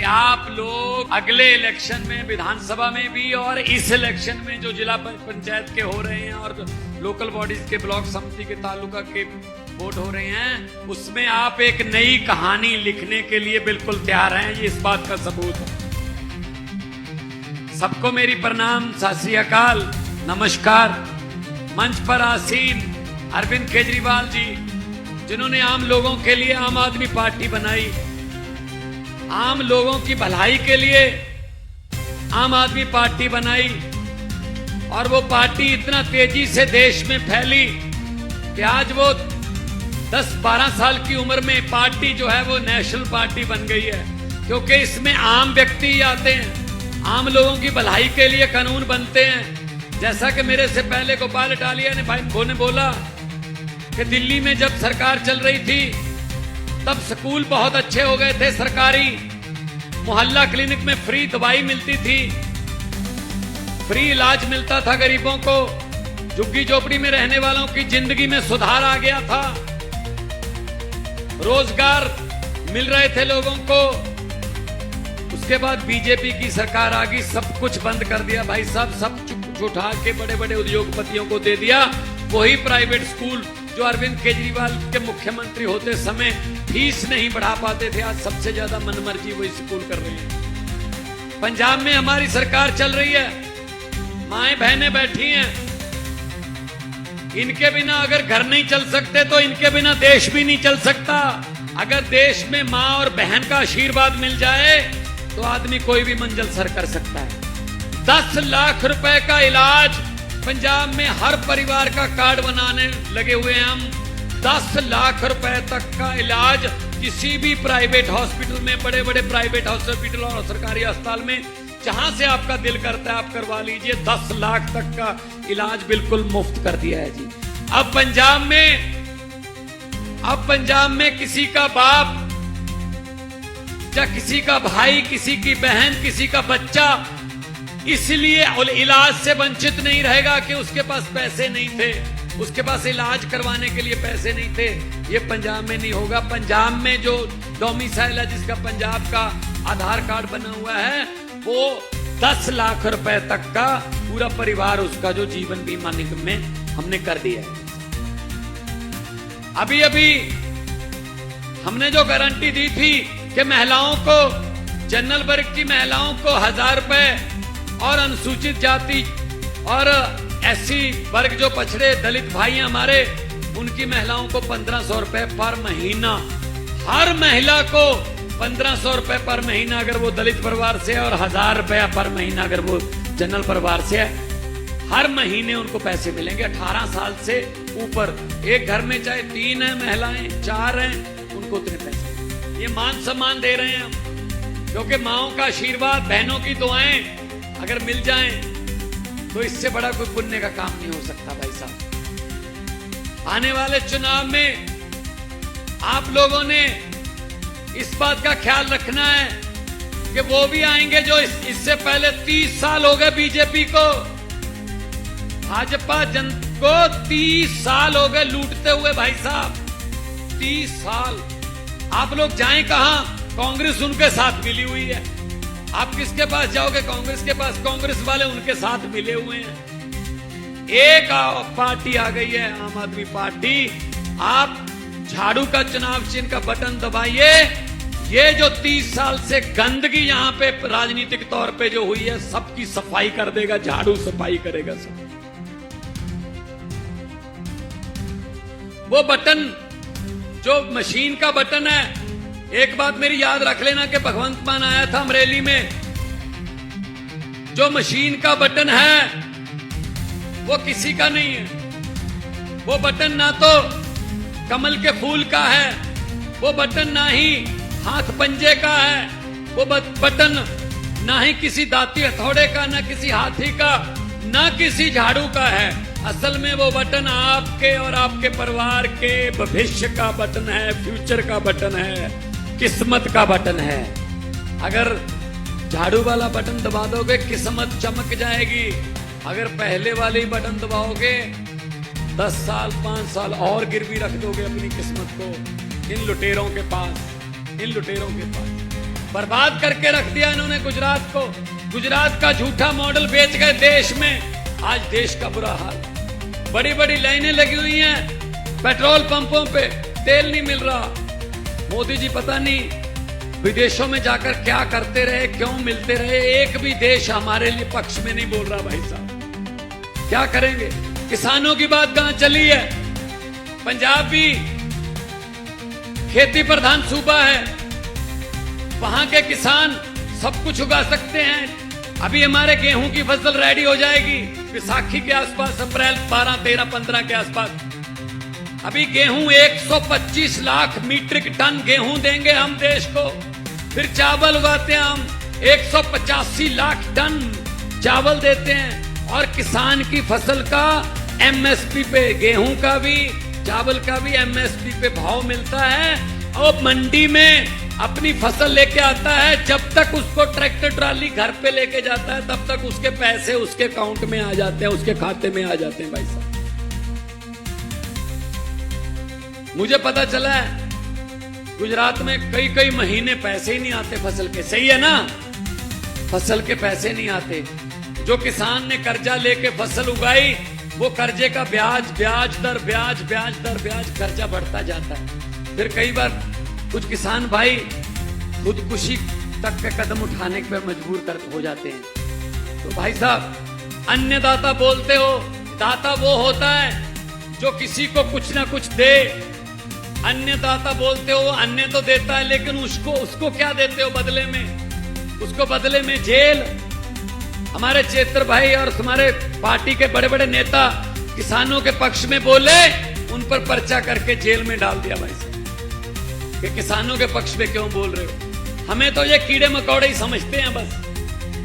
आप लोग अगले इलेक्शन में विधानसभा में भी और इस इलेक्शन में जो जिला पंचायत के हो रहे हैं और लोकल बॉडीज के ब्लॉक समिति के तालुका के वोट हो रहे हैं, उसमें आप एक नई कहानी लिखने के लिए बिल्कुल तैयार हैं। ये इस बात का सबूत है। सबको मेरी प्रणाम, सत श्री अकाल, नमस्कार। मंच पर आसीन अरविंद केजरीवाल जी, जिन्होंने आम लोगों के लिए आम आदमी पार्टी बनाई, आम लोगों की भलाई के लिए आम आदमी पार्टी बनाई, और वो पार्टी इतना तेजी से देश में फैली कि आज वो 10-12 साल की उम्र में पार्टी जो है वो नेशनल पार्टी बन गई है। क्योंकि इसमें आम व्यक्ति आते हैं, आम लोगों की भलाई के लिए कानून बनते हैं। जैसा कि मेरे से पहले गोपाल इटालिया ने भाई बोला कि दिल्ली में जब सरकार चल रही थी तब स्कूल बहुत अच्छे हो गए थे, सरकारी मोहल्ला क्लिनिक में फ्री दवाई मिलती थी, फ्री इलाज मिलता था गरीबों को, झुग्गी झोपड़ी में रहने वालों की जिंदगी में सुधार आ गया था, रोजगार मिल रहे थे लोगों को। उसके बाद बीजेपी की सरकार आ गई, सब कुछ बंद कर दिया भाई साहब, सब उठा के बड़े बड़े उद्योगपतियों को दे दिया। वही प्राइवेट स्कूल जो अरविंद केजरीवाल के मुख्यमंत्री होते समय फीस नहीं बढ़ा पाते थे, आज सबसे ज्यादा मनमर्जी वही स्कूल कर रही है। पंजाब में हमारी सरकार चल रही है, माएं बहनें बैठी हैं, इनके बिना अगर घर नहीं चल सकते तो इनके बिना देश भी नहीं चल सकता। अगर देश में मां और बहन का आशीर्वाद मिल जाए तो आदमी कोई भी मंजिल सर कर सकता है। 10 लाख रुपए का इलाज पंजाब में हर परिवार का कार्ड बनाने लगे हुए हैं हम। 10 लाख रुपए तक का इलाज किसी भी प्राइवेट हॉस्पिटल में, बड़े बड़े प्राइवेट हॉस्पिटल और सरकारी अस्पताल में, जहां से आपका दिल करता है आप करवा लीजिए। 10 लाख तक का इलाज बिल्कुल मुफ्त कर दिया है जी। अब पंजाब में किसी का बाप या किसी का भाई, किसी की बहन, किसी का बच्चा इसलिए इलाज से वंचित नहीं रहेगा कि उसके पास पैसे नहीं थे, उसके पास इलाज करवाने के लिए पैसे नहीं थे। ये पंजाब में नहीं होगा। पंजाब में जो डोमिसाइल है, जिसका पंजाब का आधार कार्ड बना हुआ है, वो 10 लाख रुपए तक का पूरा परिवार उसका जो जीवन बीमा निगम में हमने कर दिया है। अभी अभी हमने जो गारंटी दी थी कि महिलाओं को, जनरल वर्ग की महिलाओं को 1000 रुपए और अनुसूचित जाति और एससी वर्ग जो पछड़े दलित भाई हमारे, उनकी महिलाओं को 1500 रुपए पर महीना, हर महिला को 1500 रुपए पर महीना अगर वो दलित परिवार से, और 1000 रुपया पर महीना अगर वो जनरल परिवार से है, हर महीने उनको पैसे मिलेंगे। 18 साल से ऊपर एक घर में चाहे 3 है महिलाएं, 4 हैं, उनको उतने पैसे। ये मान सम्मान दे रहे हैं हम, क्योंकि माओं का आशीर्वाद, बहनों की दुआएं अगर मिल जाएं तो इससे बड़ा कोई पुण्य का काम नहीं हो सकता भाई साहब। आने वाले चुनाव में आप लोगों ने इस बात का ख्याल रखना है कि वो भी आएंगे जो इससे पहले 30 साल हो गए बीजेपी को, भाजपा जन को 30 साल हो गए लूटते हुए भाई साहब। 30 साल आप लोग जाएं कहां? कांग्रेस उनके साथ मिली हुई है। आप किसके पास जाओगे? कांग्रेस के पास। कांग्रेस वाले उनके साथ मिले हुए हैं। एक पार्टी आ गई है, आम आदमी पार्टी। आप झाड़ू का चुनाव चिन्ह का बटन दबाइए। ये जो 30 साल से गंदगी यहां पे राजनीतिक तौर पे जो हुई है, सबकी सफाई कर देगा, झाड़ू सफाई करेगा सब। वो बटन जो मशीन का बटन है, एक बात मेरी याद रख लेना कि भगवंत मान आया था अमरेली में, जो मशीन का बटन है वो किसी का नहीं है। वो बटन ना तो कमल के फूल का है, वो बटन ना ही हाथ पंजे का है, वो बटन ना ही किसी दाती हथौड़े का, ना किसी हाथी का, ना किसी झाड़ू का है। असल में वो बटन आपके और आपके परिवार के भविष्य का बटन है, फ्यूचर का बटन है, किस्मत का बटन है। अगर झाड़ू वाला बटन दबा दोगे किस्मत चमक जाएगी, अगर पहले वाले ही बटन दबाओगे 10 साल 5 साल और गिरवी रख दोगे अपनी किस्मत को इन लुटेरों के पास, इन लुटेरों के पास। बर्बाद करके रख दिया इन्होंने गुजरात को। गुजरात का झूठा मॉडल बेच गए देश में, आज देश का बुरा हाल। बड़ी बड़ी लाइनें लगी हुई हैं पेट्रोल पंपों पे, तेल नहीं मिल रहा। मोदी जी पता नहीं विदेशों में जाकर क्या करते रहे, क्यों मिलते रहे, एक भी देश हमारे लिए पक्ष में नहीं बोल रहा। भाई साहब क्या करेंगे? किसानों की बात कहां चली है? पंजाब भी खेती प्रधान सूबा है, वहां के किसान सब कुछ उगा सकते हैं। अभी हमारे गेहूं की फसल रेडी हो जाएगी विसाखी के आसपास, अप्रैल 12, 13, 15 के आसपास। अभी गेहूं 125 लाख मीट्रिक टन गेहूं देंगे हम देश को। फिर चावल उगाते हैं हम 185 लाख टन चावल देते हैं। और किसान की फसल का एमएसपी पे, गेहूं का भी चावल का भी एमएसपी पे भाव मिलता है। और मंडी में अपनी फसल लेके आता है, जब तक उसको ट्रैक्टर ट्राली घर पे लेके जाता है तब तक उसके पैसे उसके अकाउंट में आ जाते हैं, उसके खाते में आ जाते हैं। भाई साहब मुझे पता चला है गुजरात में कई कई महीने पैसे ही नहीं आते फसल के। सही है ना? फसल के पैसे नहीं आते। जो किसान ने कर्जा लेके फसल उगाई, वो कर्जे का ब्याज दर कर्जा बढ़ता जाता है। फिर कई बार कुछ किसान भाई खुदकुशी तक के कदम उठाने पर मजबूर हो जाते हैं। तो भाई साहब, अन्नदाता बोलते हो, दाता वो होता है जो किसी को कुछ ना कुछ दे। अन्नदाता बोलते हो, अन्न तो देता है, लेकिन उसको क्या देते हो बदले में? उसको बदले में जेल। हमारे चेत्र भाई और हमारे पार्टी के बड़े बड़े नेता किसानों के पक्ष में बोले, उन पर पर्चा करके जेल में डाल दिया। भाई साहब कि किसानों के पक्ष में क्यों बोल रहे हो? हमें तो ये कीड़े मकोड़े ही समझते हैं बस,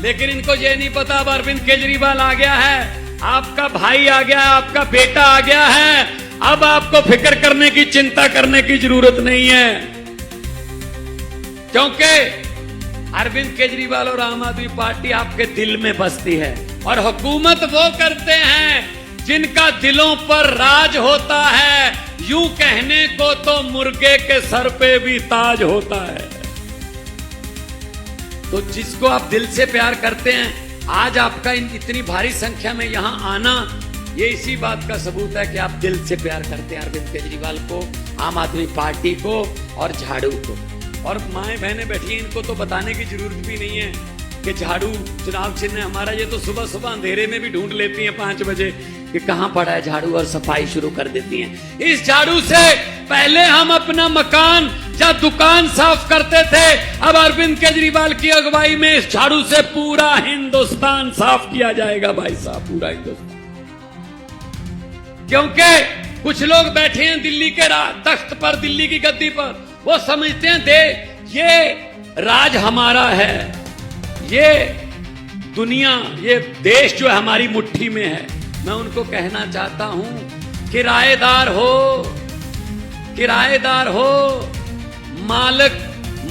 लेकिन इनको ये नहीं पता अब अरविंद केजरीवाल आ गया है, आपका भाई आ गया है, आपका बेटा आ गया है। अब आपको फिक्र करने की, चिंता करने की जरूरत नहीं है, क्योंकि अरविंद केजरीवाल और आम आदमी पार्टी आपके दिल में बसती है। और हुकूमत वो करते हैं जिनका दिलों पर राज होता है। यूं कहने को तो मुर्गे के सर पे भी ताज होता है। तो जिसको आप दिल से प्यार करते हैं, आज आपका इतनी भारी संख्या में यहां आना, ये इसी बात का सबूत है कि आप दिल से प्यार करते हैं अरविंद केजरीवाल को, आम आदमी पार्टी को और झाड़ू को। और माएं बहनें बैठी, इनको तो बताने की जरूरत भी नहीं है कि झाड़ू चुनाव चिन्ह हमारा। ये तो सुबह सुबह अंधेरे में भी ढूंढ लेती हैं 5 बजे कि कहां पड़ा है झाड़ू, और सफाई शुरू कर देती हैं। इस झाड़ू से पहले हम अपना मकान या दुकान साफ करते थे, अब अरविंद केजरीवाल की अगुवाई में इस झाड़ू से पूरा हिंदुस्तान साफ किया जाएगा। भाई साहब, पूरा हिंदुस्तान। क्योंकि कुछ लोग बैठे हैं दिल्ली के तख्त पर, दिल्ली की गद्दी पर, वो समझते हैं ये राज हमारा है, ये दुनिया, ये देश जो है हमारी मुट्ठी में है। मैं उनको कहना चाहता हूं, किराएदार हो, मालिक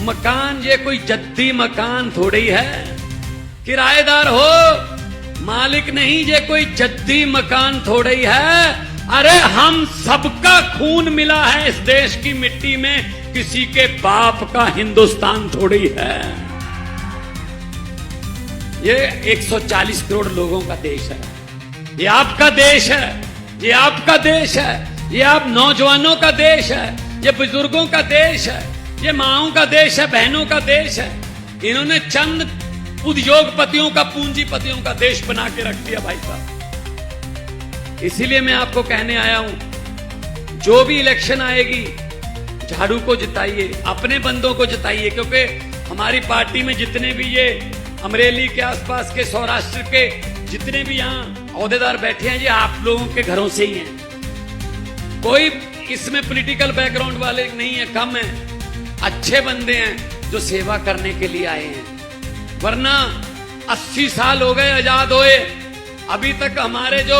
मकान ये कोई जद्दी मकान थोड़ी है। किराएदार हो, मालिक नहीं, ये कोई जद्दी मकान थोड़ी है। अरे हम सबका खून मिला है इस देश की मिट्टी में, किसी के बाप का हिंदुस्तान थोड़ी है। ये 140 करोड़ लोगों का देश है, ये आपका देश है, ये आपका देश है, ये आप नौजवानों का देश है, ये बुजुर्गों का देश है, ये माओं का देश है, बहनों का देश है। इन्होंने चंद उद्योगपतियों का, पूंजीपतियों का देश बना के रख दिया। भाई साहब, इसीलिए मैं आपको कहने आया हूं, जो भी इलेक्शन आएगी झाड़ू को जिताइए, अपने बंदों को जिताइए। क्योंकि हमारी पार्टी में जितने भी ये अमरेली के आसपास के, सौराष्ट्र के जितने भी यहाँ ओहदेदार बैठे हैं, ये आप लोगों के घरों से ही हैं। कोई इसमें पॉलिटिकल बैकग्राउंड वाले नहीं है, कम है, अच्छे बंदे हैं जो सेवा करने के लिए आए हैं। वरना 80 साल हो गए आजाद होए, अभी तक हमारे जो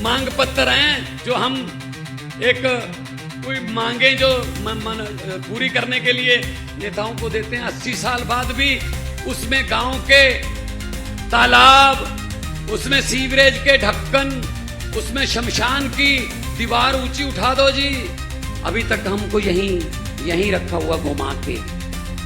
मांग पत्र हैं, जो हम एक कोई मांगे जो पूरी करने के लिए नेताओं को देते हैं, 80 साल बाद भी उसमें गांव के तालाब, उसमें सीवरेज के ढक्कन, उसमें शमशान की दीवार ऊंची उठा दो जी, अभी तक हमको यहीं रखा हुआ घुमा के।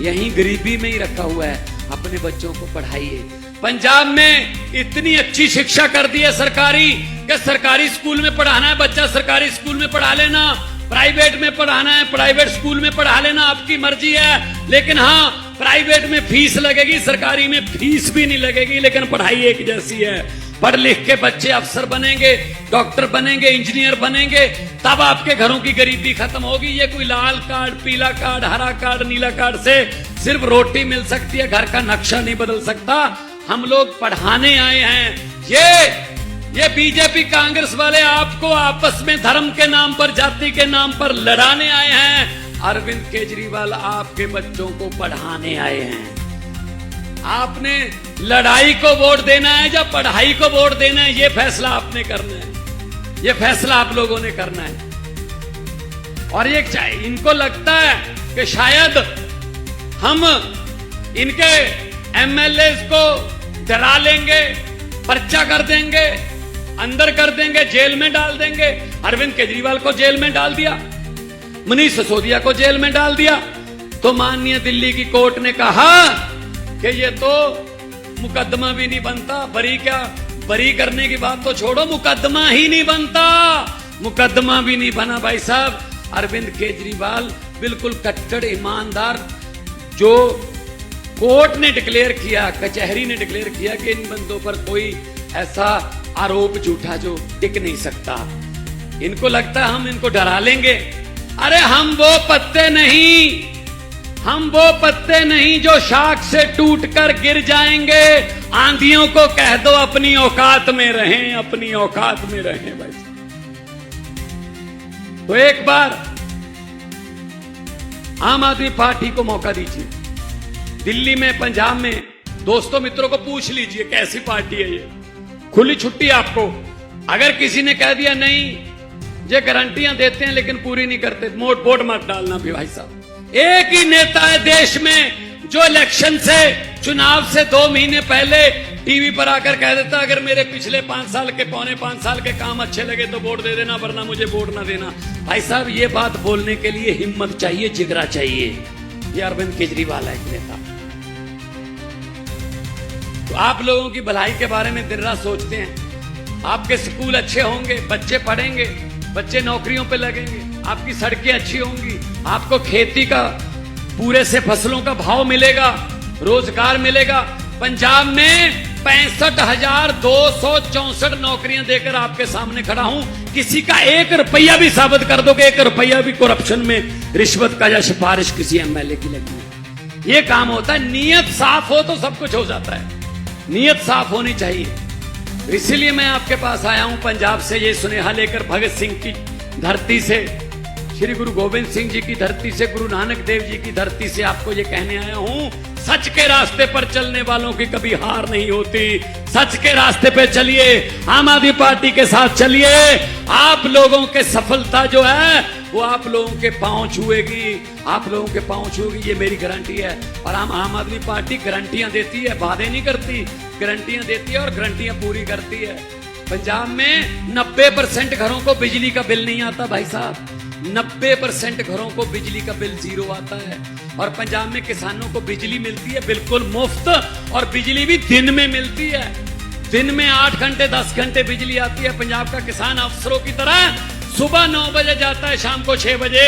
यहीं गरीबी में ही रखा हुआ है। अपने बच्चों को पढ़ाइए। पंजाब में इतनी अच्छी शिक्षा कर दी है सरकारी, कि सरकारी स्कूल में पढ़ाना है बच्चा सरकारी स्कूल में पढ़ा लेना, प्राइवेट में पढ़ाना है प्राइवेट स्कूल में पढ़ा लेना, आपकी मर्जी है। लेकिन हाँ, प्राइवेट में फीस लगेगी, सरकारी में फीस भी नहीं लगेगी, लेकिन पढ़ाई एक जैसी है। पढ़ लिख के बच्चे अफसर बनेंगे, डॉक्टर बनेंगे, इंजीनियर बनेंगे, तब आपके घरों की गरीबी खत्म होगी। ये कोई लाल कार्ड, पीला कार्ड, हरा कार्ड, नीला कार्ड से सिर्फ रोटी मिल सकती है, घर का नक्शा नहीं बदल सकता। हम लोग पढ़ाने आए हैं। ये बीजेपी कांग्रेस वाले आपको आपस में धर्म के नाम पर, जाति के नाम पर लड़ाने आए हैं। अरविंद केजरीवाल आपके बच्चों को पढ़ाने आए हैं। आपने लड़ाई को वोट देना है या पढ़ाई को वोट देना है, ये फैसला आपने करना है। ये फैसला आप लोगों ने करना है। और ये इनको लगता है कि शायद हम इनके एमएलए को डरा लेंगे, पर्चा कर देंगे, अंदर कर देंगे, जेल में डाल देंगे। अरविंद केजरीवाल को जेल में डाल दिया, मनीष सिसोदिया को जेल में डाल दिया, तो माननीय दिल्ली की कोर्ट ने कहा कि ये तो मुकदमा भी नहीं बनता। बरी करने की बात तो छोड़ो, मुकदमा ही नहीं बनता। मुकदमा भी नहीं बना भाई साहब। अरविंद केजरीवाल बिल्कुल कट्टर ईमानदार, जो कोर्ट ने डिक्लेयर किया, कचहरी ने डिक्लेयर किया कि इन बंदों पर कोई ऐसा आरोप झूठा जो टिक नहीं सकता। इनको लगता है हम इनको डरा लेंगे। अरे हम वो पत्ते नहीं जो शाख से टूटकर गिर जाएंगे। आंधियों को कह दो अपनी औकात में रहें, अपनी औकात में रहें भाई। तो एक बार आम आदमी पार्टी को मौका दीजिए। दिल्ली में, पंजाब में दोस्तों मित्रों को पूछ लीजिए कैसी पार्टी है ये। खुली छुट्टी आपको। अगर किसी ने कह दिया नहीं, ये गारंटियां देते हैं लेकिन पूरी नहीं करते, वोट मत डालना भी भाई साहब। एक ही नेता है देश में जो इलेक्शन से, चुनाव से 2 महीने पहले टीवी पर आकर कह देता अगर मेरे पिछले 5 साल के, पौने 5 साल के काम अच्छे लगे तो वोट दे देना, वरना मुझे वोट ना देना। भाई साहब, ये बात बोलने के लिए हिम्मत चाहिए, जिगरा चाहिए। ये अरविंद केजरीवाल है एक नेता। तो आप लोगों की भलाई के बारे में दिन रात सोचते हैं। आपके स्कूल अच्छे होंगे, बच्चे पढ़ेंगे, बच्चे नौकरियों पे लगेंगे, आपकी सड़कें अच्छी होंगी, आपको खेती का, पूरे से फसलों का भाव मिलेगा, रोजगार मिलेगा। पंजाब में 65,264 नौकरियां देकर आपके सामने खड़ा हूं। किसी का 1 रुपया भी साबित कर दो कि 1 रुपया भी करप्शन में, रिश्वत का या सिफारिश किसी एमएलए की लगी है। ये काम होता है। नीयत साफ हो तो सब कुछ हो जाता है। नीयत साफ होनी चाहिए। इसीलिए मैं आपके पास आया हूं पंजाब से ये सुनेहा लेकर, भगत सिंह की धरती से, श्री गुरु गोविंद सिंह जी की धरती से, गुरु नानक देव जी की धरती से आपको ये कहने आया हूं, सच के रास्ते पर चलने वालों की कभी हार नहीं होती। सच के रास्ते पे चलिए, आम आदमी पार्टी के साथ चलिए। आप लोगों के सफलता जो है वो आप लोगों के पांव छुएगी, आप लोगों के पांव छुएगी, ये मेरी गारंटी है। और आम आदमी पार्टी गारंटियां देती है, वादे नहीं करती, गारंटियां देती है और गारंटियां पूरी करती है। पंजाब में 90% घरों को बिजली का बिल नहीं आता भाई साहब। 90% घरों को बिजली का बिल 0 आता है। और पंजाब में किसानों को बिजली मिलती है बिल्कुल मुफ्त, और बिजली भी दिन में मिलती है। दिन में 8 घंटे 10 घंटे बिजली आती है। पंजाब का किसान अफसरों की तरह सुबह 9 बजे जाता है, शाम को 6 बजे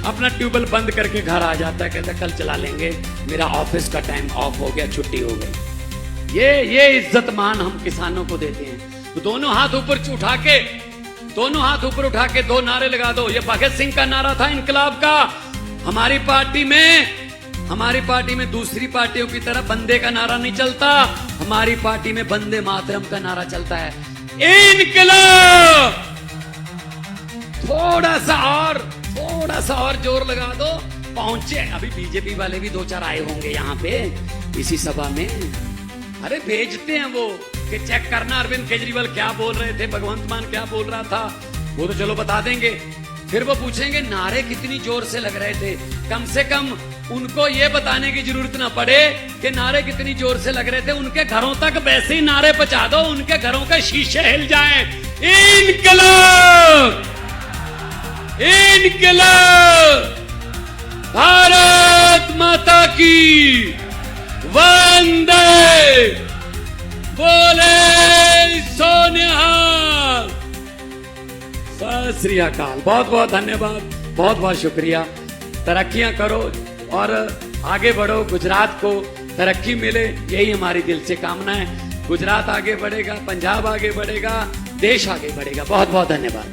अपना ट्यूबवेल बंद करके घर आ जाता है, कहता है कल चला लेंगे, मेरा ऑफिस का टाइम ऑफ हो गया, छुट्टी हो गई। ये इज्जत मान हम किसानों को देते हैं। तो दोनों हाथ ऊपर उठा के 2 नारे लगा दो। ये भगत सिंह का नारा था इनकलाब का। हमारी पार्टी में दूसरी पार्टियों की तरह बंदे का नारा नहीं चलता। हमारी पार्टी में वंदे मातरम का नारा चलता है। इनकलाब। थोड़ा सा और जोर लगा दो। पहुंचे, अभी बीजेपी वाले भी 2-4 आए होंगे यहाँ पे इसी सभा में। अरे भेजते हैं वो कि चेक करना अरविंद केजरीवाल क्या बोल रहे थे, भगवंत मान क्या बोल रहा था, वो तो चलो बता देंगे। फिर वो पूछेंगे नारे कितनी जोर से लग रहे थे। कम से कम उनको ये बताने की जरूरत ना पड़े कि नारे कितनी जोर से लग रहे थे। उनके घरों तक वैसे ही नारे पहुंचा दो, उनके घरों के शीशे हिल जाएं। इनकलाब, इनकलाब। भारत माता की वंदे, बोले सोनिहाल, सत श्री अकाल। बहुत बहुत धन्यवाद, बहुत बहुत शुक्रिया। तरक्कियां करो और आगे बढ़ो, गुजरात को तरक्की मिले, यही हमारी दिल से कामना है। गुजरात आगे बढ़ेगा, पंजाब आगे बढ़ेगा, देश आगे बढ़ेगा। बहुत बहुत धन्यवाद।